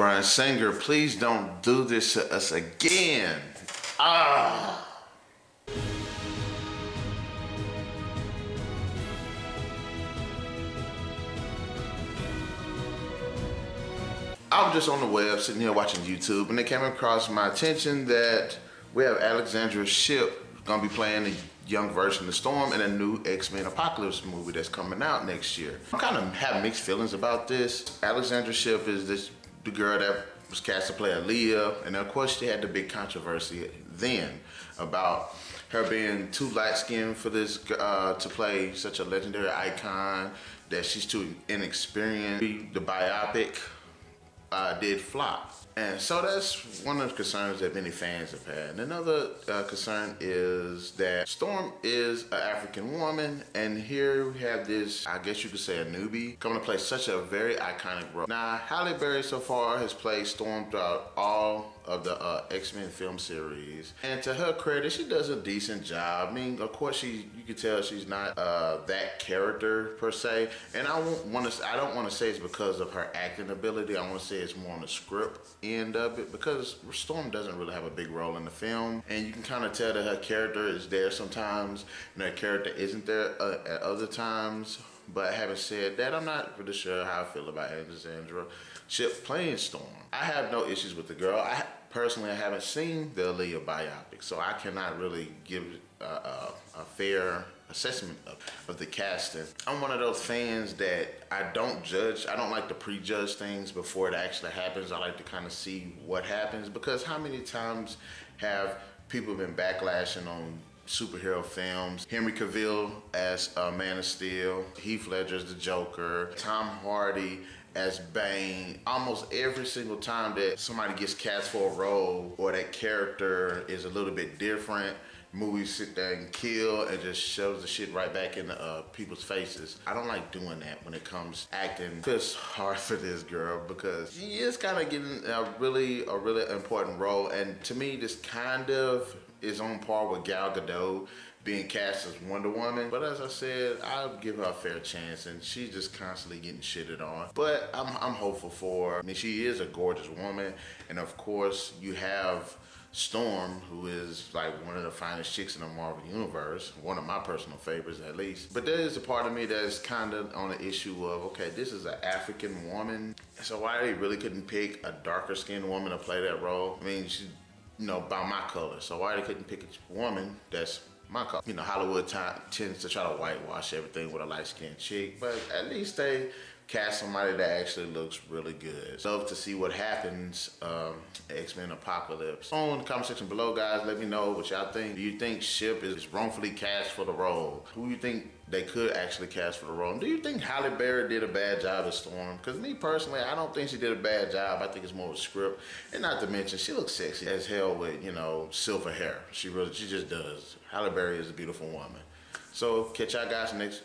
Bryan Singer, please don't do this to us again. Ah. I was just on the web sitting here watching YouTube, and it came across my attention that we have Alexandra Shipp gonna be playing the young version of Storm in a new X-Men Apocalypse movie that's coming out next year. I kind of have mixed feelings about this. Alexandra Shipp is the girl that was cast to play Aaliyah, and of course she had the big controversy then about her being too light-skinned for this to play such a legendary icon, that she's too inexperienced. The biopic did flop. And so that's one of the concerns that many fans have had. And another concern is that Storm is an African woman, and here we have this, I guess you could say, a newbie coming to play such a very iconic role. Now, Halle Berry so far has played Storm throughout all of the X-Men film series, and to her credit, she does a decent job. I mean, of course, you can tell she's not that character per se, and I don't want to say it's because of her acting ability. I want to say it's more on the script end of it, because Storm doesn't really have a big role in the film, and you can kind of tell that her character is there sometimes and her character isn't there at other times. But having said that, I'm not really sure how I feel about Alexandra Shipp playing Storm. I have no issues with the girl. Personally, I haven't seen the Aaliyah biopic, so I cannot really give a fair assessment of the casting. I'm one of those fans that I don't judge. I don't like to prejudge things before it actually happens. I like to kind of see what happens, because how many times have people been backlashing on superhero films? Henry Cavill as Man of Steel, Heath Ledger as the Joker, Tom Hardy as Bane. Almost every single time that somebody gets cast for a role or that character is a little bit different, movies sit there and kill and just shoves the shit right back in people's faces. I don't like doing that when it comes to acting. It's hard for this girl because she is kind of getting a really important role, and to me this kind of is on par with Gal Gadot being cast as Wonder Woman. But as I said, I'll give her a fair chance, and she's just constantly getting shitted on. But I'm hopeful for her. I mean, she is a gorgeous woman, and of course you have Storm, who is like one of the finest chicks in the Marvel Universe, one of my personal favorites at least. But there is a part of me that's kind of on the issue of, okay, this is an African woman, so why they really couldn't pick a darker skinned woman to play that role? I mean, she, by my color, so why they couldn't pick a woman that's my color? Hollywood tends to try to whitewash everything with a light-skinned chick, but at least they cast somebody that actually looks really good. Love to see what happens X-Men Apocalypse. On the comment section below, guys, let me know what y'all think. Do you think Shipp is wrongfully cast for the role? Who do you think they could actually cast for the role? And do you think Halle Berry did a bad job as Storm? Because me personally, I don't think she did a bad job. I think it's more of a script. And not to mention, she looks sexy as hell with, silver hair. She just does. Halle Berry is a beautiful woman. So catch y'all guys next